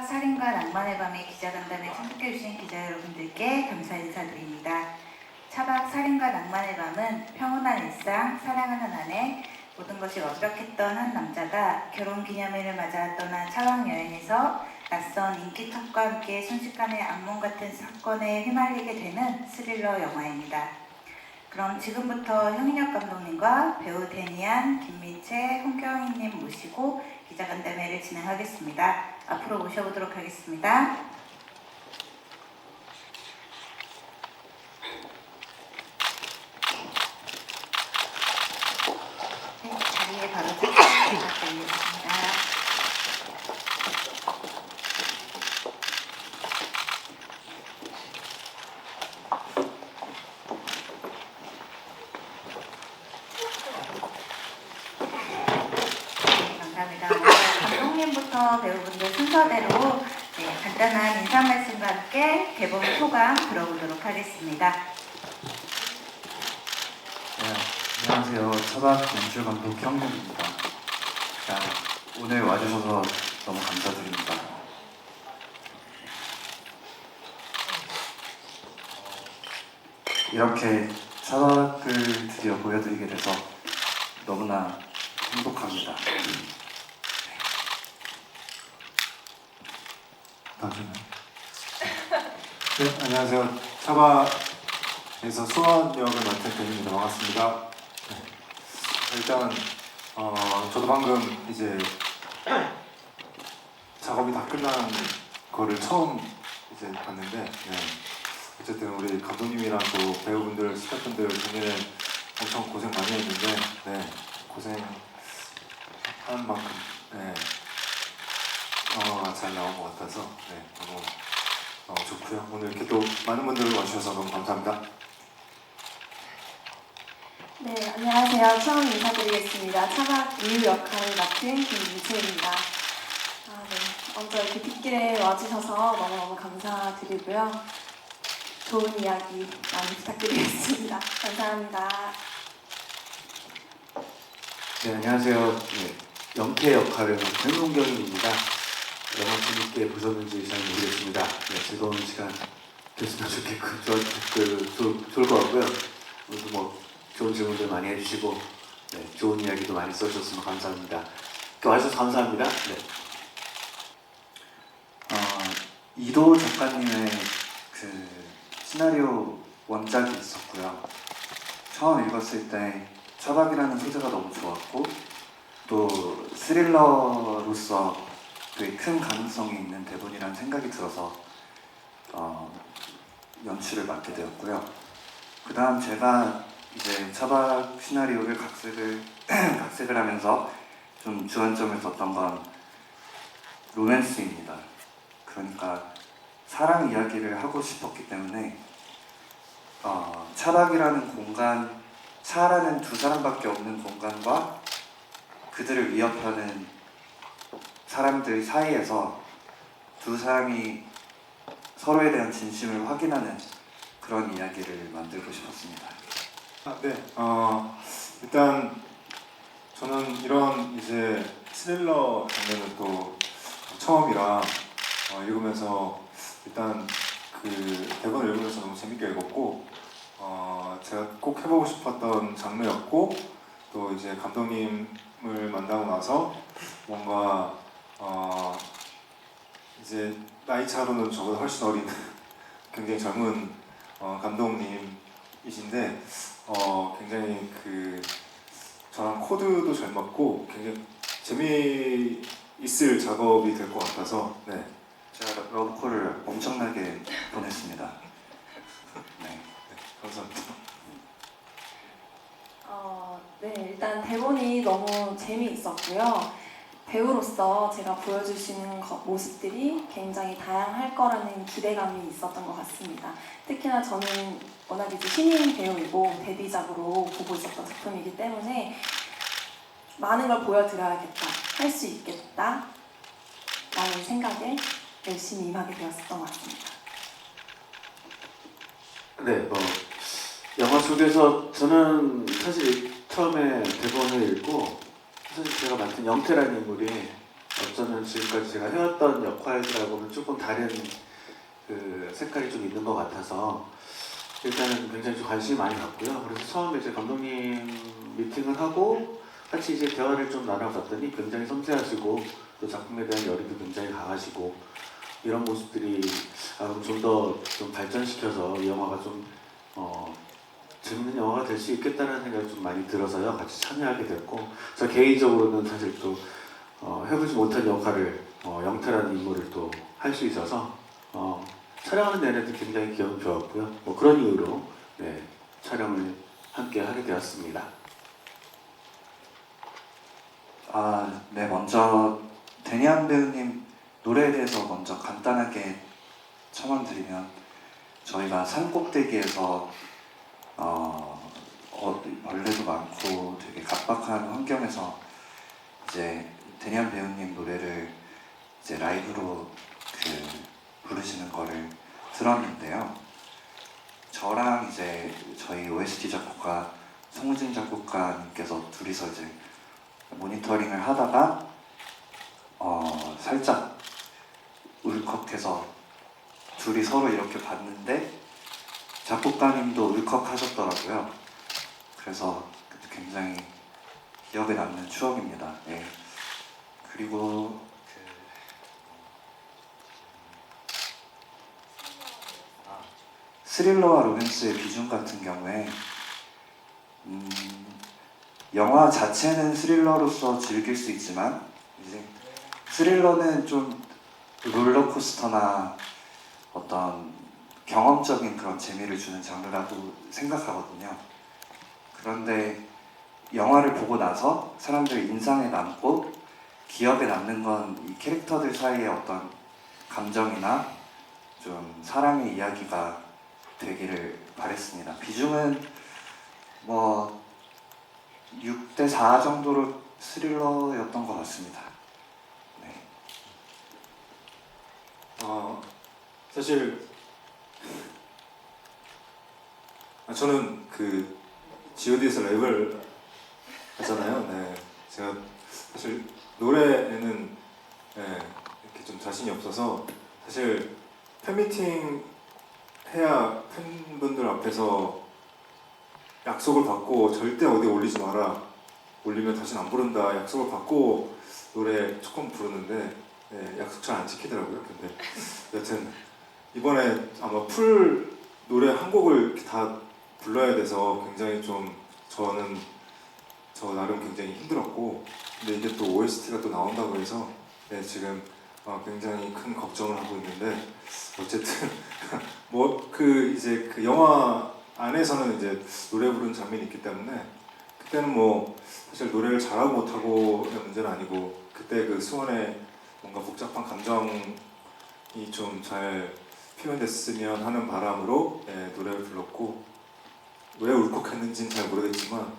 차박 살인과 낭만의 밤의 기자간담회 참석해주신 기자 여러분들께 감사 인사드립니다. 차박 살인과 낭만의 밤은 평온한 일상, 사랑하는 아내, 모든 것이 완벽했던 한 남자가 결혼기념일을 맞아 떠난 차박 여행에서 낯선 인기탑과 함께 순식간에 악몽 같은 사건에 휘말리게 되는 스릴러 영화입니다. 그럼 지금부터 형인혁 감독님과 배우 데니안, 김미채, 홍경희님 모시고 기자간담회를 진행하겠습니다. 앞으로 모셔보도록 하겠습니다. 네, 자리에 바로 부탁드리겠습니다. 감사합니다. 감독님부터 배우분들 순서대로 간단한 인사 말씀과 함께 개봉 소감 들어보도록 하겠습니다. 네, 안녕하세요. 차박 연출 감독 형님입니다. 오늘 와주셔서 너무 감사드립니다. 이렇게 차박을 드디어 보여드리게 돼서 너무나 행복합니다. 네, 안녕하세요. 차박에서 수원 역을 맡은 데니입니다. 반갑습니다. 네. 일단 저도 방금 이제 작업이 다 끝난 거를 처음 이제 봤는데, 네. 어쨌든 우리 감독님이랑 또 배우분들, 스태프분들 작년에 엄청 고생 많이 했는데, 네, 고생한 만큼, 네, 영화가 잘 나온 것 같아서, 네, 너무 좋고요. 오늘 이렇게 또 많은 분들 와주셔서 너무 감사합니다. 네, 안녕하세요. 처음 인사드리겠습니다. 차박 이유 역할을 맡은 김미채입니다. 네, 먼저 이렇게 빗길에 와주셔서 너무너무 감사드리고요. 좋은 이야기 많이 부탁드리겠습니다. 감사합니다. 네, 안녕하세요. 네, 영태 역할을 맡은 홍경희입니다. 영화 재밌게 보셨는지 잘 모르겠습니다. 네, 즐거운 시간 됐으면 좋을 것 같고요. 오늘도 뭐 좋은 질문들 많이 해주시고, 네, 좋은 이야기도 많이 써주셨으면 감사합니다. 이렇게 와주셔서 감사합니다. 네. 이도 작가님의 그 시나리오 원작이 있었고요. 처음 읽었을 때 차박이라는 소재가 너무 좋았고, 또 스릴러로서 되게 큰 가능성이 있는 대본이라는 생각이 들어서 연출을 맡게 되었고요. 그 다음 제가 이제 차박 시나리오를 각색을 하면서 좀 주안점을 뒀던 건 로맨스입니다. 그러니까 사랑 이야기를 하고 싶었기 때문에 차박이라는 공간, 차라는 두 사람밖에 없는 공간과 그들을 위협하는 사람들 사이에서 두 사람이 서로에 대한 진심을 확인하는 그런 이야기를 만들고 싶었습니다. 네, 일단 저는 이런 이제 스릴러 장면은 또 처음이라 읽으면서 일단 그 대본을 읽으면서 너무 재밌게 읽었고, 제가 꼭 해보고 싶었던 장르였고, 또 이제 감독님을 만나고 나서 뭔가 이제 나이 차로는 저보다 훨씬 어린 굉장히 젊은 감독님이신데 굉장히 그 저랑 코드도 잘 맞고 굉장히 재미있을 작업이 될 것 같아서, 네. 제가 러브콜을 엄청나게 보냈습니다. 네. 감사합니다. 네, 일단 대본이 너무 재미있었고요. 배우로서 제가 보여줄 수 있는 모습들이 굉장히 다양할 거라는 기대감이 있었던 것 같습니다. 특히나 저는 워낙 이제 신인 배우이고 데뷔작으로 보고 있었던 작품이기 때문에 많은 걸 보여드려야겠다, 할 수 있겠다 라는 생각에 열심히 임하게 되었던 것 같습니다. 네, 영화 속에서 저는 사실 처음에 대본을 읽고 사실 제가 맡은 영태라는 인물이 어쩌면 지금까지 제가 해왔던 역할들하고는 조금 다른 그 색깔이 좀 있는 것 같아서 일단은 굉장히 좀 관심이 많이 갔고요. 그래서 처음에 이제 감독님 미팅을 하고 같이 이제 대화를 좀 나눠봤더니 굉장히 섬세하시고 또 작품에 대한 열의도 굉장히 강하시고 이런 모습들이 좀 더 좀 발전시켜서 이 영화가 좀 재밌는 영화가 될 수 있겠다는 생각이 좀 많이 들어서요. 같이 참여하게 됐고 저 개인적으로는 사실 또 해보지 못한 역할을 영태라는 인물을 또 할 수 있어서 촬영하는 내내도 굉장히 기분 좋았고요. 뭐 그런 이유로 네, 촬영을 함께 하게 되었습니다. 네, 먼저 데니안 배우님 노래에 대해서 먼저 간단하게 첨언드리면 저희가 산꼭대기에서 벌레도 많고 되게 각박한 환경에서 이제 데니안 배우님 노래를 이제 라이브로 부르시는 거를 들었는데요. 저랑 이제 저희 OST 작곡가 송우진 작곡가님께서 둘이서 이제 모니터링을 하다가 살짝 울컥해서 둘이 서로 이렇게 봤는데 작곡가님도 울컥하셨더라고요. 그래서 굉장히 기억에 남는 추억입니다. 네. 그리고 스릴러와 로맨스의 비중 같은 경우에 영화 자체는 스릴러로서 즐길 수 있지만 이제 스릴러는 좀 롤러코스터나 어떤 경험적인 그런 재미를 주는 장르라고 생각하거든요. 그런데 영화를 보고 나서 사람들 인상에 남고 기억에 남는 건 이 캐릭터들 사이의 어떤 감정이나 좀 사랑의 이야기가 되기를 바랬습니다. 비중은 뭐 6대4 정도로 스릴러였던 것 같습니다. 네. 사실 저는 그 G.O.D에서 랩을 하잖아요. 네, 제가 사실 노래에는 이렇게 좀 자신이 없어서 사실 팬미팅 해야 팬분들 앞에서 약속을 받고 절대 어디 올리지 마라, 올리면 다시는 안 부른다 약속을 받고 노래 조금 부르는데 약속 잘 안 지키더라고요. 근데 여튼 이번에 아마 풀 노래 한 곡을 이렇게 다 불러야 돼서 굉장히 좀 저는 저 나름 굉장히 힘들었고, 근데 이게 또 OST가 또 나온다고 해서 지금 굉장히 큰 걱정을 하고 있는데 어쨌든 뭐 이제 그 영화 안에서는 이제 노래 부르는 장면이 있기 때문에 그때는 뭐 사실 노래를 잘하고 못하고의 문제는 아니고 그때 그 수원의 뭔가 복잡한 감정이 좀 잘 표현됐으면 하는 바람으로 노래를 불렀고 왜 울컥했는지는 잘 모르겠지만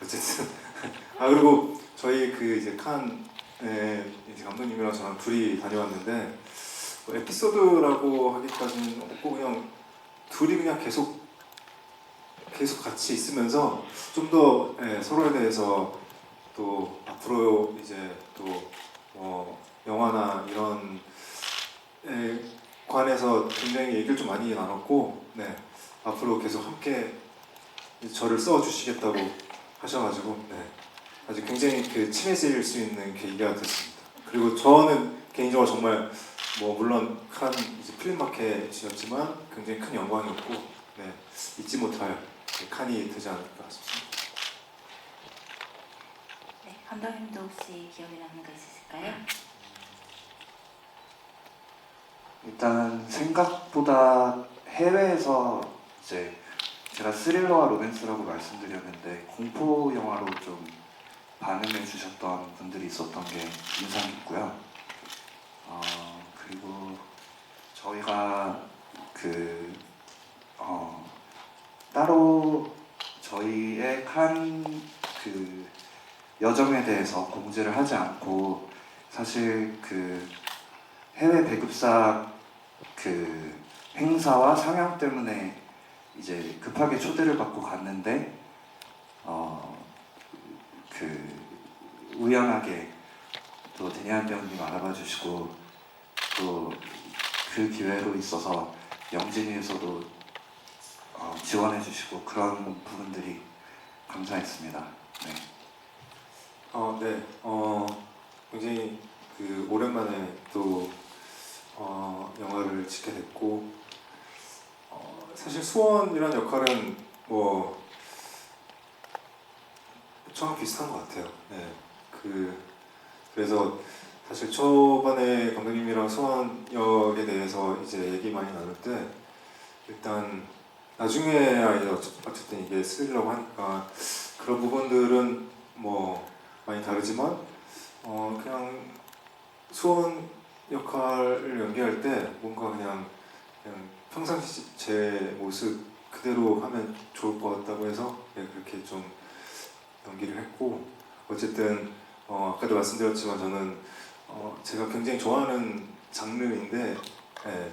어쨌든 그리고 저희 그 이제 이제 감독님이랑 저랑 둘이 다녀왔는데 뭐 에피소드라고 하기까지는 없고 그냥 둘이 그냥 계속 같이 있으면서 좀 더 서로에 대해서 또 앞으로 이제 또 영화나 이런 관해서 굉장히 얘기를 좀 많이 나눴고 앞으로 계속 함께 저를 써주시겠다고 하셔가지고 아주 굉장히 친해질 수 있는 계기가 됐습니다. 그리고 저는 개인적으로 정말 뭐 물론 이제 필름마켓이었지만 굉장히 큰 영광이었고 잊지 못할 칸이 되지 않을까 싶습니다. 네, 감독님도 혹시 기억에 남는 거 있으실까요? 일단 생각보다 해외에서 이제 제가 스릴러와 로맨스라고 말씀드렸는데 공포 영화로 좀 반응해 주셨던 분들이 있었던 게 인상 깊고요. 그리고 저희가 따로 저희의 여정에 대해서 공지를 하지 않고 사실 해외 배급사 행사와 상영 때문에 이제 급하게 초대를 받고 갔는데 우연하게 또 데니안 배우님 알아봐 주시고 또 그 기회로 있어서 영진이에서도 지원해 주시고 그런 부분들이 감사했습니다. 네. 네. 굉장히 그 오랜만에 또 영화를 찍게 됐고 사실 수원이란 역할은 뭐 저랑 비슷한 것 같아요. 네. 그래서 사실 초반에 감독님이랑 수원 역에 대해서 이제 얘기 많이 나눌 때 일단 나중에야 이제 어쨌든 이게 쓰려고 하니까 그런 부분들은 뭐 많이 다르지만 그냥 수원 역할을 연기할 때 뭔가 그냥 평상시 제 모습 그대로 하면 좋을 것 같다고 해서 그렇게 좀 연기를 했고 어쨌든 아까도 말씀드렸지만 저는 제가 굉장히 좋아하는 장르인데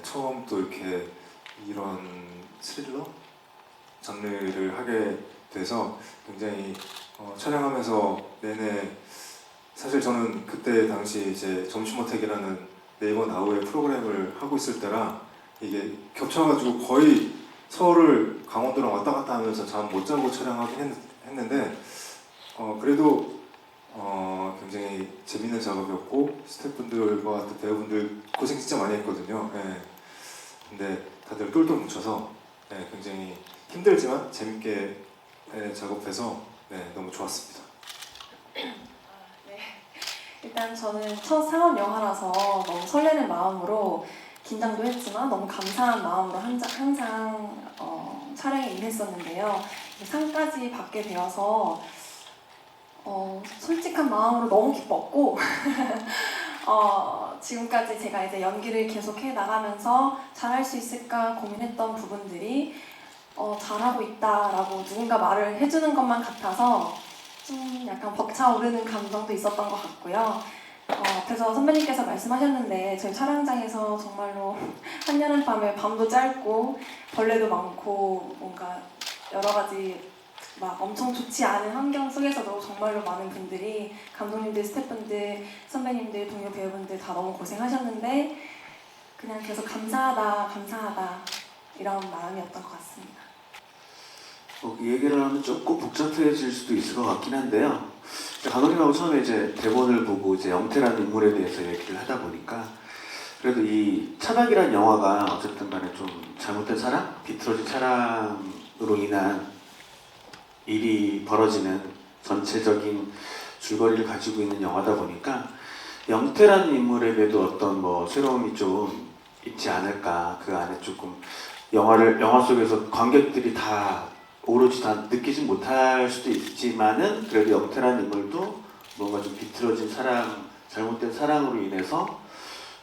처음 또 이렇게 이런 스릴러 장르를 하게 돼서 굉장히 촬영하면서 내내 사실 저는 그때 당시 이제 점심어택이라는 네이버 나우의 프로그램을 하고 있을 때라 이게 겹쳐가지고 거의 서울을 강원도랑 왔다 갔다 하면서 잠 못 자고 촬영하긴 했는데 그래도 굉장히 재밌는 작업이었고 스태프분들과 또 배우분들 고생 진짜 많이 했거든요. 근데 다들 똘똘 뭉쳐서 굉장히 힘들지만 재밌게 작업해서 너무 좋았습니다. 네. 일단 저는 첫 상업 영화라서 너무 설레는 마음으로 긴장도 했지만 너무 감사한 마음으로 항상 촬영에 임했었는데요. 상까지 받게 되어서 솔직한 마음으로 너무 기뻤고 지금까지 제가 이제 연기를 계속해 나가면서 잘할 수 있을까 고민했던 부분들이 잘하고 있다라고 누군가 말을 해주는 것만 같아서 좀 약간 벅차오르는 감정도 있었던 것 같고요. 앞에서 선배님께서 말씀하셨는데 저희 촬영장에서 정말로 한여름밤에 밤도 짧고 벌레도 많고 뭔가 여러 가지 막 엄청 좋지 않은 환경 속에서도 정말로 많은 분들이 감독님들, 스태프분들, 선배님들, 동료 배우분들 다 너무 고생하셨는데 그냥 계속 감사하다 이런 마음이었던 것 같습니다. 이 얘기를 하면 조금 복잡해질 수도 있을 것 같긴 한데요. 감독님하고 처음에 이제 대본을 보고 이제 영태라는 인물에 대해서 얘기를 하다 보니까 그래도 이 차박이라는 영화가 어쨌든 간에 좀 잘못된 사랑, 비틀어진 사랑으로 인한 일이 벌어지는 전체적인 줄거리를 가지고 있는 영화다 보니까 영태라는 인물에게도 어떤 뭐 새로움이 좀 있지 않을까. 그 안에 조금 영화 속에서 관객들이 다 오로지 다 느끼지 못할 수도 있지만은 그래도 영태라는 인물도 뭔가 좀 비틀어진 사랑, 잘못된 사랑으로 인해서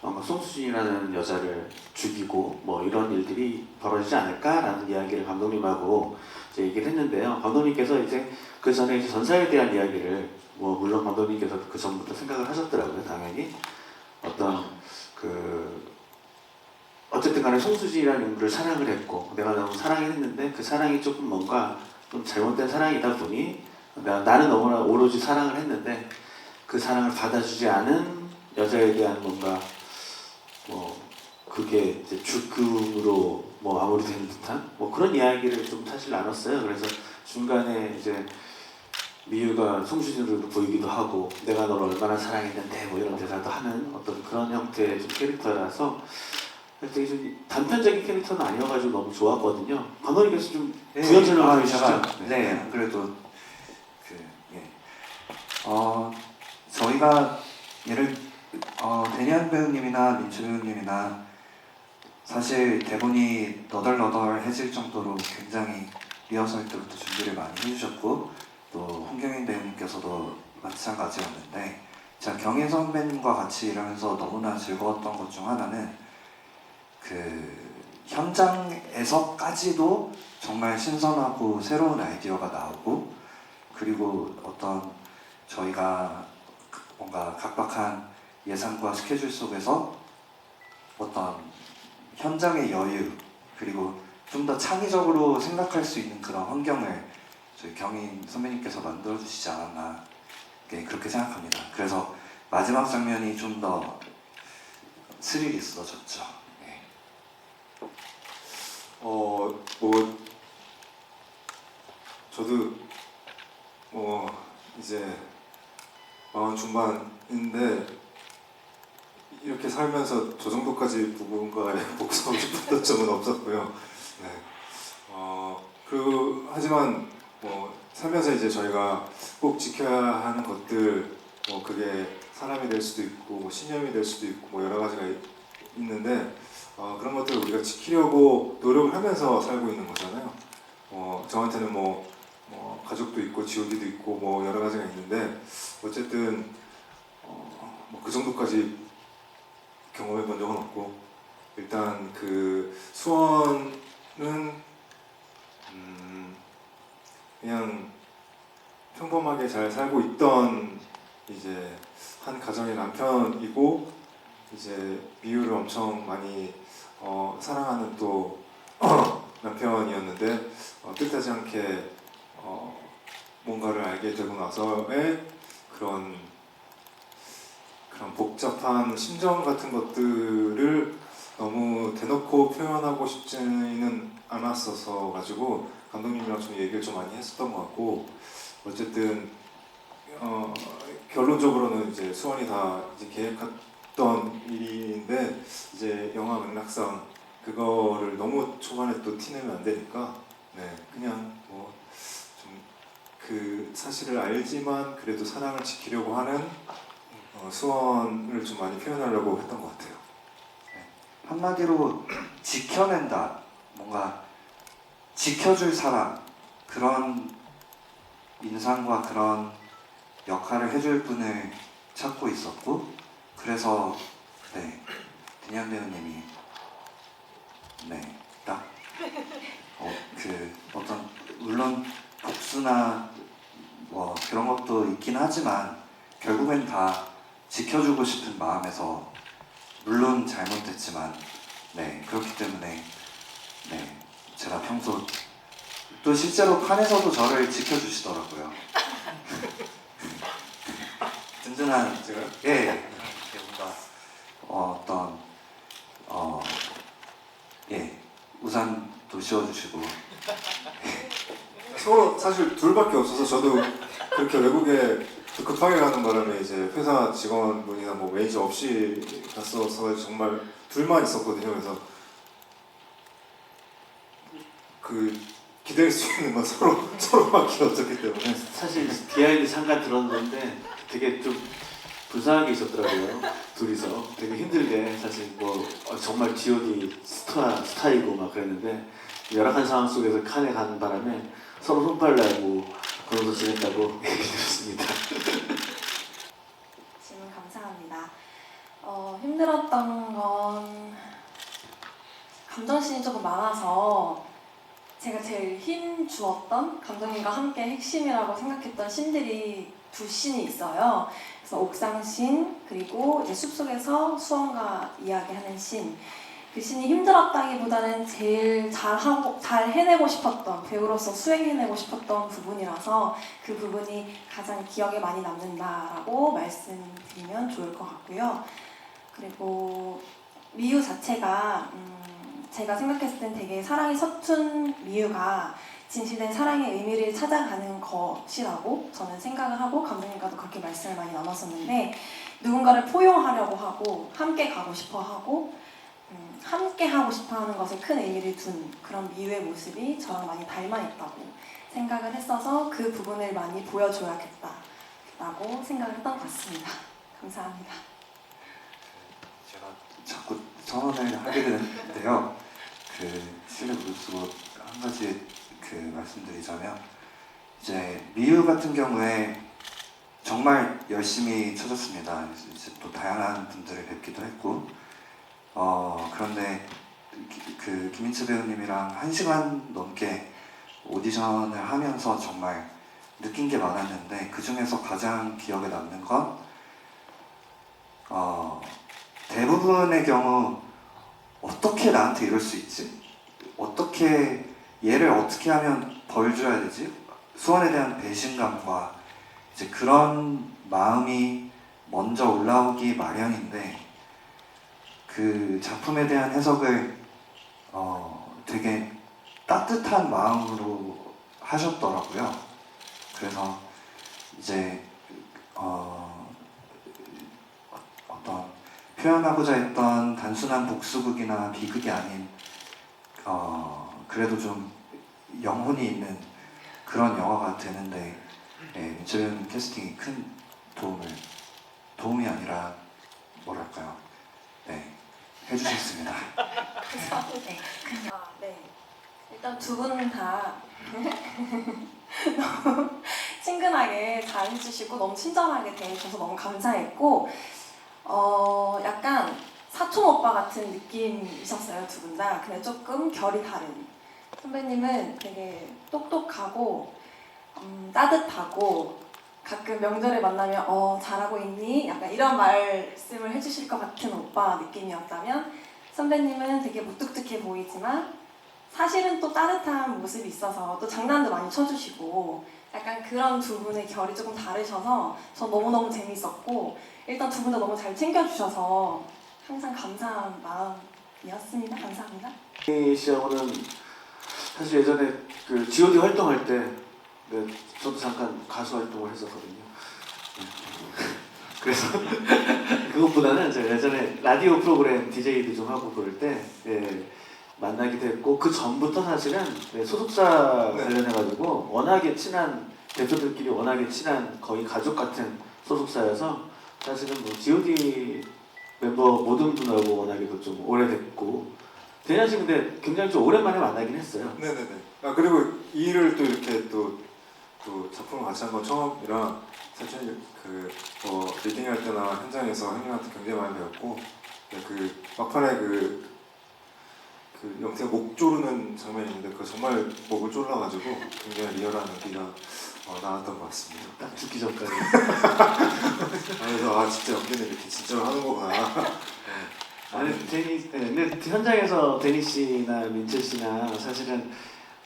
뭔가 송수진이라는 여자를 죽이고 뭐 이런 일들이 벌어지지 않을까라는 이야기를 감독님하고 이제 얘기를 했는데요. 감독님께서 이제 그 전에 이제 전사에 대한 이야기를 뭐 물론 감독님께서 그 전부터 생각을 하셨더라고요. 당연히 어떤 어쨌든 간에 송수진이라는 인물을 사랑을 했고 내가 너무 사랑했는데 그 사랑이 조금 뭔가 좀 잘못된 사랑이다 보니 나는 너무나 오로지 사랑을 했는데 그 사랑을 받아주지 않은 여자에 대한 뭔가 뭐 그게 이제 죽음으로 뭐 마무리되는 듯한 뭐 그런 이야기를 좀 사실 나눴어요. 그래서 중간에 이제 미유가 송수진으로 보이기도 하고 내가 너를 얼마나 사랑했는데 뭐 이런 대사도 하는 어떤 그런 형태의 좀 캐릭터라서 되게 좀 단편적인 캐릭터는 아니어가지고 너무 좋았거든요. 감독님께서 좀 부연 설명해 주시죠. 네, 그래도 저희가 데니안 배우님이나 민주 배우님이나 사실 대본이 너덜너덜해질 정도로 굉장히 리허설 때부터 준비를 많이 해주셨고 또 홍경인 배우님께서도 마찬가지였는데 제가 경혜 선배님과 같이 일하면서 너무나 즐거웠던 것 중 하나는 현장에서까지도 정말 신선하고 새로운 아이디어가 나오고 그리고 어떤 저희가 뭔가 각박한 예산과 스케줄 속에서 어떤 현장의 여유 그리고 좀 더 창의적으로 생각할 수 있는 그런 환경을 저희 경인 선배님께서 만들어주시지 않았나 그렇게 생각합니다. 그래서 마지막 장면이 좀 더 스릴 있어졌죠. 네. 뭐 저도 이제 40 중반인데 이렇게 살면서 저 정도까지 누군가에 복수하고 싶었던 적은 없었고요. 네. 하지만 살면서 이제 저희가 꼭 지켜야 하는 것들, 그게 사람이 될 수도 있고 신념이 될 수도 있고 여러 가지가 있는데 그런 것들을 우리가 지키려고 노력을 하면서 살고 있는 거잖아요. 저한테는 가족도 있고 G.O.D도 있고 여러 가지가 있는데 어쨌든 그 정도까지 경험해 본 적은 없고, 일단 그 수원은 그냥 평범하게 잘 살고 있던 이제 한 가정의 남편이고, 이제 미유를 엄청 많이 사랑하는 또 남편이었는데 뜻하지 않게 뭔가를 알게 되고 나서의 그런 복잡한 심정 같은 것들을 너무 대놓고 표현하고 싶지는 않았어서 가지고 감독님이랑 좀 얘기를 좀 많이 했었던 것 같고, 어쨌든 결론적으로는 이제 수원이 다 이제 계획했던 일인데 이제 영화 맥락상 그거를 너무 초반에 또 티내면 안 되니까 그냥 좀 그 사실을 알지만 그래도 사랑을 지키려고 하는 수원을 좀 많이 표현하려고 했던 것 같아요. 한마디로 지켜낸다, 뭔가 지켜줄 사람, 그런 인상과 그런 역할을 해줄 분을 찾고 있었고, 그래서 데니안 배우님이 딱 어떤 물론 복수나 그런 것도 있긴 하지만 결국엔 다 지켜주고 싶은 마음에서, 물론 잘못했지만 그렇기 때문에 제가 평소 또 실제로 칸에서도 저를 지켜주시더라고요. 든든한 제가 뭔가 우산도 씌워주시고. 서로 사실 둘밖에 없어서 저도 그렇게 외국에 급하게 가는 바람에 이제 회사 직원분이나 매니저 없이 갔어서 정말 둘만 있었거든요. 그래서 그 기댈 수 있는 건 서로밖에 없었기 때문에. 사실 비하인드 잠깐 들었는데 되게 좀 불쌍하게 있었더라고요. 둘이서 되게 힘들게, 사실 정말 G.O.D 스타이고 막 그랬는데 열악한 상황 속에서 칸에 가는 바람에 서로 손발 나고 그러면서 지냈다고 얘기 들었습니다. 질문 감사합니다. 힘들었던 건 감정씬이 조금 많아서 제가 제일 힘 주었던, 감독님과 함께 핵심이라고 생각했던 씬들이 2씬이 있어요. 그래서 옥상 씬, 그리고 이제 숲속에서 수원과 이야기하는 씬. 그 씬이 힘들었다기보다는 제일 잘 해내고 싶었던, 배우로서 수행해내고 싶었던 부분이라서 그 부분이 가장 기억에 많이 남는다라고 말씀드리면 좋을 것 같고요. 그리고 미유 자체가 제가 생각했을 땐 되게 사랑이 서툰 미유가 진실된 사랑의 의미를 찾아가는 것이라고 저는 생각을 하고, 감독님과도 그렇게 말씀을 많이 나눴었는데, 누군가를 포용하려고 하고 함께 가고 싶어 하고 함께 하고 싶어 하는 것에 큰 의미를 둔 그런 미유의 모습이 저랑 많이 닮아 있다고 생각을 했어서 그 부분을 많이 보여줘야겠다라고 생각을 했던 것 같습니다. 감사합니다. 제가 자꾸 선언을 하게 되는데요. 실내 무릎으로 한 가지 말씀드리자면, 이제 미유 같은 경우에 정말 열심히 찾았습니다. 이제 또 다양한 분들을 뵙기도 했고, 그런데 김인채 배우님이랑 1시간 넘게 오디션을 하면서 정말 느낀 게 많았는데, 그 중에서 가장 기억에 남는 건 대부분의 경우 어떻게 나한테 이럴 수 있지? 얘를 어떻게 하면 벌 줘야 되지? 수원에 대한 배신감과 이제 그런 마음이 먼저 올라오기 마련인데 그 작품에 대한 해석을 되게 따뜻한 마음으로 하셨더라고요. 그래서 이제 어떤 표현하고자 했던 단순한 복수극이나 비극이 아닌 그래도 좀 영혼이 있는 그런 영화가 되는데 민철 캐스팅이 큰 도움이 아니라 뭐랄까요 해주셨습니다. 네, 네. 일단 두 분 다 너무 친근하게 잘 해주시고 너무 친절하게 대해주셔서 너무 감사했고 약간 사촌 오빠 같은 느낌이셨어요, 두 분 다. 근데 조금 결이 다른. 선배님은 되게 똑똑하고 따뜻하고 가끔 명절에 만나면 잘하고 있니? 약간 이런 말씀을 해주실 것 같은 오빠 느낌이었다면 선배님은 되게 무뚝뚝해 보이지만 사실은 또 따뜻한 모습이 있어서 또 장난도 많이 쳐주시고 약간 그런 두 분의 결이 조금 다르셔서 저 너무너무 재밌었고 일단 두 분 다 너무 잘 챙겨주셔서 항상 감사한 마음이었습니다. 감사합니다. 이 씨하고는 사실 예전에 그 G.O.D 활동할 때 저도 잠깐 가수 활동을 했었거든요. 그래서 그것보다는 제가 예전에 라디오 프로그램 DJ도 좀 하고 그럴 때 만나기도 했고 그 전부터 사실은 소속사 관련해가지고 워낙에 친한 대표들끼리 워낙에 친한 거의 가족 같은 소속사여서 사실은 뭐 G.O.D 멤버 모든 분하고 워낙에 좀 오래됐고 대현 씨 근데 굉장히 좀 오랜만에 만나긴 했어요. 네네네. 아 그리고 이 일을 또 이렇게 또 작품을 같이 한 건 처음이라 사실 리딩할 때나 현장에서 형님한테 굉장히 많이 배웠고 그 막판에 그 영태가 목 조르는 장면이 있는데 그 정말 목을 졸라가지고 굉장히 리얼한 연기가 나왔던 것 같습니다. 딱 죽기 전까지. 그래서 진짜 연기는 이렇게 진짜로 하는 거구나. 아니 근데 현장에서 데니 씨나 민철 씨나 사실은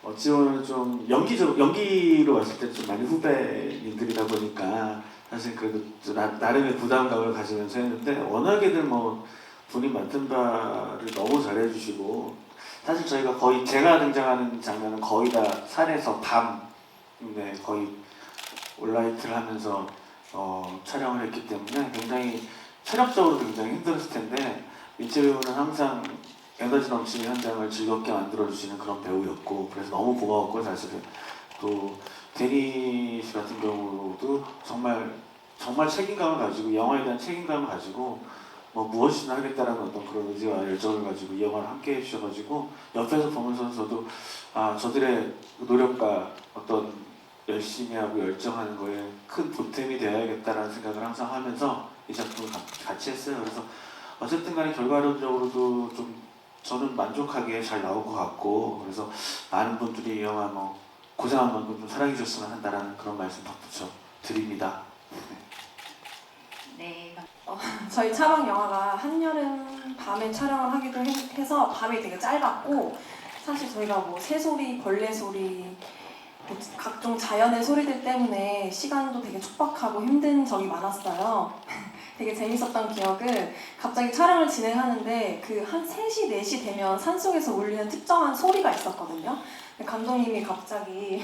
어찌 보면 좀 연기로 왔을 때 좀 많이 후배님들이다 보니까 사실 그래도 나름의 부담감을 가지면서 했는데 워낙에들 뭐 본인 맡은 바를 너무 잘해주시고 사실 저희가 거의 제가 등장하는 장면은 거의 다 산에서 밤에 거의 온라이트를 하면서 촬영을 했기 때문에 굉장히 체력적으로 굉장히 힘들었을 텐데 민철 배우는 항상 에너지 넘치는 현장을 즐겁게 만들어주시는 그런 배우였고 그래서 너무 고마웠고 사실은 또 데니 씨 같은 경우도 정말 책임감을 가지고 영화에 대한 책임감을 가지고 뭐 무엇이나 하겠다라는 어떤 그런 의지와 열정을 가지고 이 영화를 함께 해주셔가지고 옆에서 보면서 저도 저들의 노력과 어떤 열심히 하고 열정하는 거에 큰 보탬이 되어야겠다라는 생각을 항상 하면서 이 작품을 같이 했어요. 그래서 어쨌든 간에 결과론적으로도 좀 저는 만족하게 잘 나올 것 같고 그래서 많은 분들이 이 영화 고생한 만큼 좀 사랑해 주셨으면 한다라는 그런 말씀 덧붙여 드립니다. 네. 저희 촬영 영화가 한여름 밤에 촬영을 하기도 해서 밤이 되게 짧았고 사실 저희가 뭐 새소리, 벌레 소리 뭐 각종 자연의 소리들 때문에 시간도 되게 촉박하고 힘든 적이 많았어요. 되게 재밌었던 기억은 갑자기 촬영을 진행하는데 그 한 3시, 4시 되면 산속에서 울리는 특정한 소리가 있었거든요. 감독님이 갑자기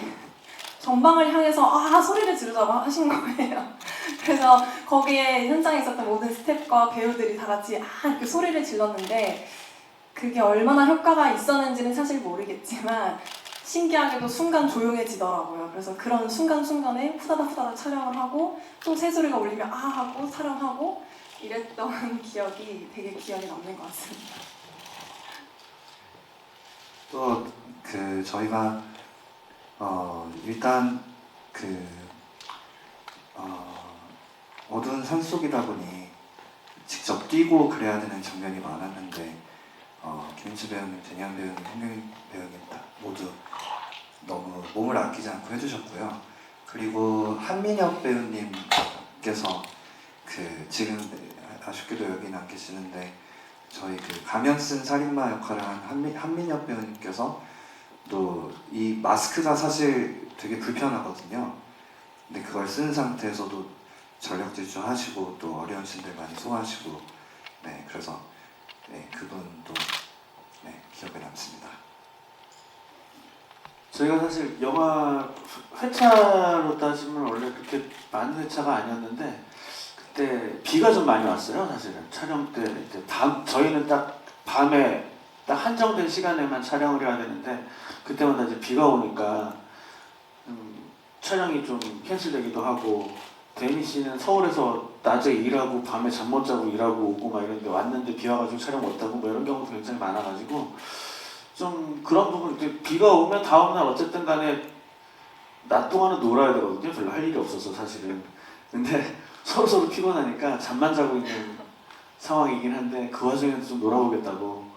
전방을 향해서 소리를 지르자고 하신 거예요. 그래서 거기에 현장에 있었던 모든 스태프과 배우들이 다 같이 이렇게 소리를 질렀는데 그게 얼마나 효과가 있었는지는 사실 모르겠지만 신기하게도 순간 조용해지더라고요. 그래서 그런 순간순간에 후다닥 촬영을 하고 또 새소리가 울리면 하고 촬영하고 이랬던 기억이 되게 기억에 남는 것 같습니다. 또 저희가 일단 어두운 산속이다 보니 직접 뛰고 그래야 되는 장면이 많았는데 김인철 배우님, 전희연 배우님, 홍경인 배우님 다 모두 너무 몸을 아끼지 않고 해주셨고요. 그리고 한민혁 배우님께서 지금 아쉽게도 여기는 안 계시는데 저희 가면 쓴 살인마 역할을 한 한민혁 배우님께서 또 이 마스크가 사실 되게 불편하거든요. 근데 그걸 쓴 상태에서도 전력 질주하시고 또 어려운 씬들 많이 소화하시고 네 그래서 네 그분도 네 기억에 남습니다. 저희가 사실 영화 회차로 따지면 원래 그렇게 많은 회차가 아니었는데 그때 비가 좀 많이 왔어요. 사실은 촬영 때 이제 저희는 딱 밤에 딱 한정된 시간에만 촬영을 해야 되는데 그때마다 이제 비가 오니까 촬영이 좀 캔슬되기도 하고 데미 씨는 서울에서 낮에 일하고 밤에 잠 못 자고 일하고 오고 막 이런데 왔는데 비 와가지고 촬영 못하고 뭐 이런 경우도 굉장히 많아가지고 좀 그런 부분 이제 비가 오면 다음날 어쨌든 간에 낮 동안은 놀아야 되거든요. 별로 할 일이 없어서 사실은. 근데 서로 피곤하니까 잠만 자고 있는 상황이긴 한데 그 와중에도 좀 놀아보겠다고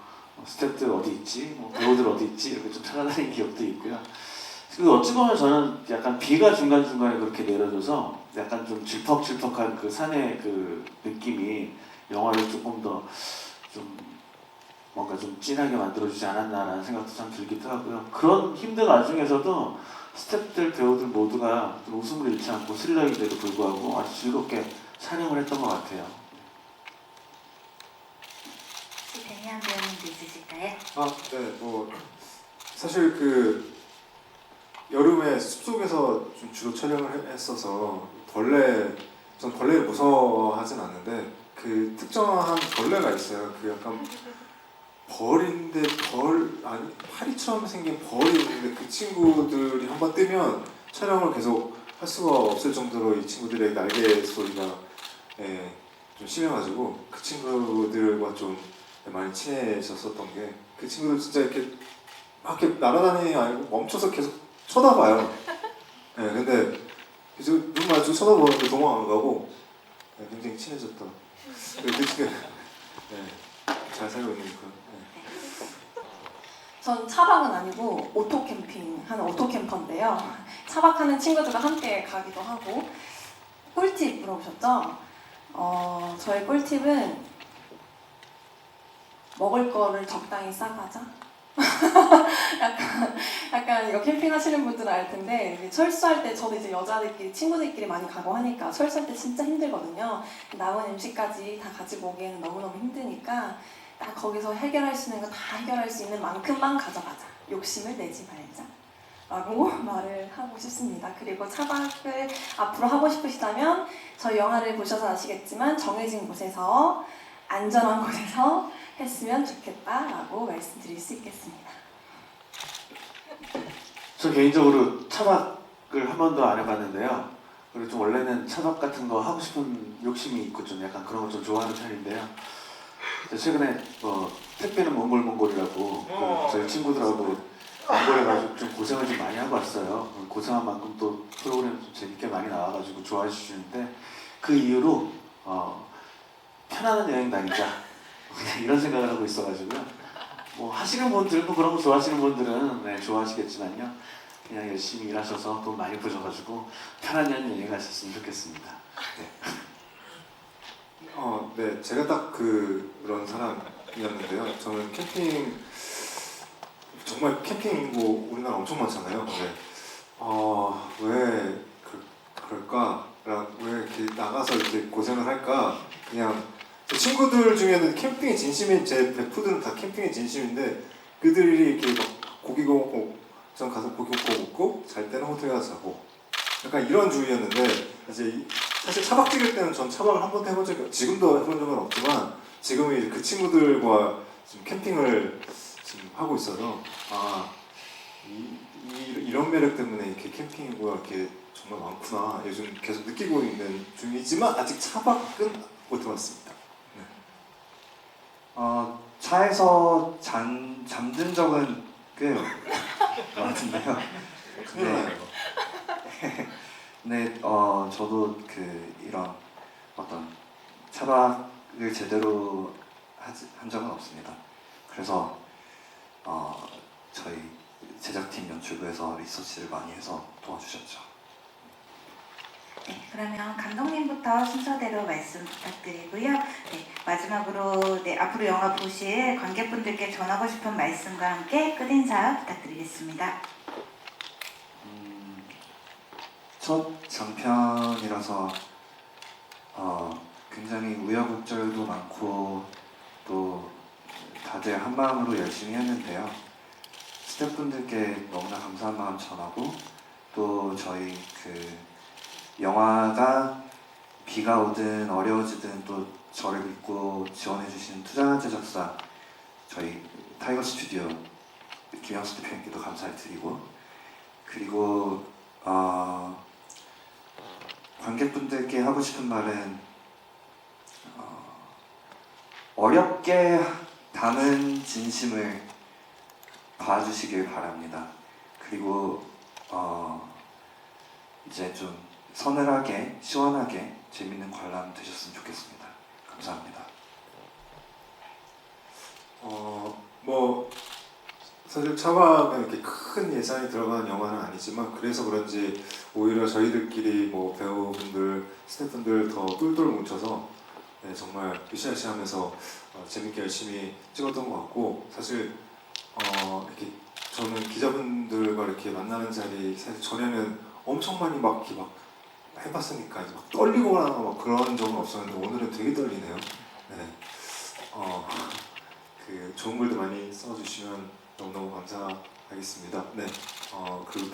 스태프들 어디 있지? 뭐 배우들 어디 있지? 이렇게 좀 찾아다니는 기억도 있고요. 그리고 어찌 보면 저는 약간 비가 중간중간에 그렇게 내려줘서 약간 좀 질퍽질퍽한 그 산의 그 느낌이 영화를 조금 더 좀 뭔가 좀 진하게 만들어주지 않았나라는 생각도 참 들기도 하고요. 그런 힘든 와중에서도 스태프들, 배우들 모두가 좀 웃음을 잃지 않고 스릴러인데도 불구하고 아주 즐겁게 촬영을 했던 것 같아요. 혹시 데미안 배우님도 있으실까요? 네, 뭐 사실 그 여름에 숲속에서 좀 주로 촬영을 했어서 전 벌레를 무서워하진 않는데 그 특정한 벌레가 있어요. 그 약간 벌인데 아니 파리처럼 생긴 벌이 있는데 그 친구들이 한번 뜨면 촬영을 계속 할 수가 없을 정도로 이 친구들의 날개 소리가 좀 심해가지고 그 친구들과 좀 많이 친해졌었던 게 그 친구들 진짜 이렇게 막 이렇게 날아다니는 게 아니고 멈춰서 계속 쳐다봐요. 근데 계속 눈 마주치고 쳐다보는데 도망 안 가고 굉장히 친해졌던 그 친구 잘 살고 있는 그런 전 차박은 아니고 오토 캠핑 하는 오토 캠퍼인데요. 차박하는 친구들과 함께 가기도 하고. 꿀팁 물어보셨죠? 저의 꿀팁은 먹을 거를 적당히 싸가자. 약간 이거 캠핑 하시는 분들은 알 텐데 이게 철수할 때 저도 이제 여자들끼리 친구들끼리 많이 가고 하니까 철수할 때 진짜 힘들거든요. 남은 음식까지 다 가지고 오기에는 너무너무 힘드니까 딱 거기서 해결할 수 있는 거 다 해결할 수 있는 만큼만 가져가자. 욕심을 내지 말자. 라고 말을 하고 싶습니다. 그리고 차박을 앞으로 하고 싶으시다면 저희 영화를 보셔서 아시겠지만 정해진 곳에서 안전한 곳에서 했으면 좋겠다라고 말씀드릴 수 있겠습니다. 저 개인적으로 차박을 한 번도 안 해봤는데요. 그리고 좀 원래는 차박 같은 거 하고 싶은 욕심이 있고 좀 약간 그런 거 좀 좋아하는 편인데요. 최근에 택배는 몽골이라고 저희 친구들하고 몽골에 가서 좀 고생을 좀 많이 하고 왔어요. 고생한 만큼 또 프로그램 좀 재밌게 많이 나와가지고 좋아해 주시는데 그 이후로 편안한 여행 다니자 그냥 이런 생각을 하고 있어가지고요. 뭐 하시는 분들, 뭐 그런 거 좋아하시는 분들은 네, 좋아하시겠지만요. 그냥 열심히 일하셔서 돈 많이 버셔가지고 편안한 여행 가셨으면 좋겠습니다. 네, 제가 딱 그런 사람이었는데요. 저는 캠핑 정말 캠핑 뭐 우리나라 엄청 많잖아요. 왜 그럴까? 왜 이렇게 나가서 이렇게 고생을 할까? 그냥 제 친구들 중에는 캠핑에 진심인 제 베프들은 다 캠핑에 진심인데 그들이 이렇게 막 고기 구워 먹고 전 가서 고기 구워 먹고 잘 때는 호텔에 가서 자고 약간 이런 주의였는데 이제 사실 차박 찍을 때는 전 차박을 한 번도 해본 적이 지금도 해본 적은 없지만 지금은 이제 그 친구들과 지금 캠핑을 지금 하고 있어서 이런 매력 때문에 이렇게 캠핑이고 이렇게 정말 많구나 요즘 계속 느끼고 있는 중이지만 아직 차박은 못 해봤습니다. 차에서 잠든 적은 꽤 많은데요. 네, 저도 이런 어떤 차박을 제대로 한 적은 없습니다. 그래서 저희 제작팀 연출부에서 리서치를 많이 해서 도와주셨죠. 네, 그러면 감독님부터 순서대로 말씀 부탁드리고요. 네, 마지막으로 앞으로 영화 보실 관객분들께 전하고 싶은 말씀과 함께 끝인사 부탁드리겠습니다. 첫 장편이라서 굉장히 우여곡절도 많고 또 다들 한 마음으로 열심히 했는데요. 스태프분들께 너무나 감사한 마음 전하고 또 저희 그 영화가 비가 오든 어려워지든 또 저를 믿고 지원해주신 투자 제작사 저희 타이거 스튜디오 김영수 대표님께도 감사를 드리고 그리고 관객분들께 하고 싶은 말은 어렵게 담은 진심을 봐주시길 바랍니다. 그리고 이제 좀 서늘하게 시원하게 재밌는 관람 되셨으면 좋겠습니다. 감사합니다. 뭐 사실 차박은 이렇게 큰 예산이 들어간 영화는 아니지만 그래서 그런지 오히려 저희들끼리 뭐 배우분들, 스태프분들 더 똘똘 뭉쳐서 네, 정말 으쌰으쌰하면서 재밌게 열심히 찍었던 것 같고 사실 이렇게 저는 기자분들과 이렇게 만나는 자리 사실 전에는 엄청 많이 막 이렇게 막 해봤으니까 이제 막 떨리거나 막 그런 적은 없었는데 오늘은 되게 떨리네요. 네. 그 좋은 글도 많이 써주시면 너무너무 감사하겠습니다. 네. 그리고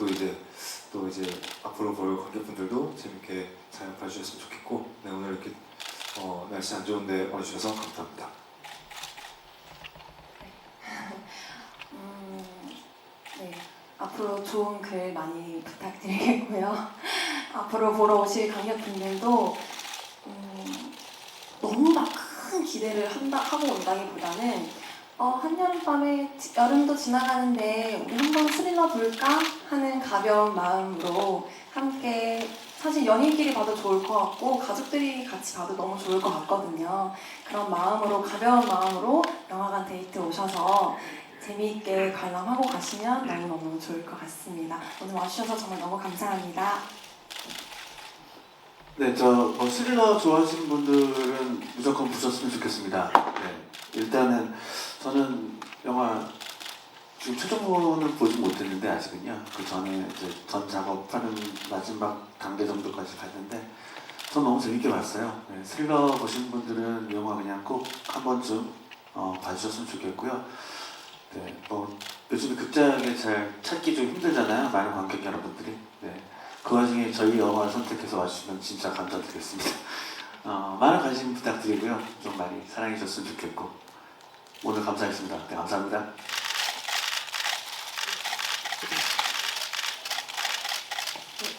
또 이제 앞으로 볼 관객분들도 재밌게 잘 봐주셨으면 좋겠고, 네 오늘 이렇게 날씨 안 좋은데 와주셔서 감사합니다. 네, 앞으로 좋은 글 많이 부탁드리겠고요. 앞으로 보러 오실 관객분들도 너무 막 큰 기대를 하고 온다기보다는 한여름밤에 여름도 지나가는데 우리 한번 스릴러 볼까 하는 가벼운 마음으로 함께 사실 연인끼리 봐도 좋을 것 같고 가족들이 같이 봐도 너무 좋을 것 같거든요. 그런 마음으로 가벼운 마음으로 영화관 데이트 오셔서 재미있게 관람하고 가시면 너무너무 좋을 것 같습니다. 오늘 와주셔서 정말 너무 감사합니다. 네, 스릴러 좋아하시는 분들은 무조건 보셨으면 좋겠습니다. 네, 일단은 저는 영화 지금 최종본은 보지 못했는데 아직은요. 그 전에 이제 전 작업하는 마지막 단계 정도까지 갔는데 전 너무 재밌게 봤어요. 네, 스릴러 보시는 분들은 이 영화 그냥 꼭 한 번쯤 봐주셨으면 좋겠고요. 네, 요즘에 극장에 잘 찾기 좀 힘들잖아요. 많은 관객 여러분들이. 네. 그 와중에 저희 영화를 선택해서 와주시면 진짜 감사드리겠습니다. 많은 관심 부탁드리고요. 좀 많이 사랑해 주셨으면 좋겠고 오늘 감사했습니다. 네, 감사합니다.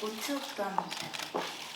우측 도 한번 부탁드릴게요.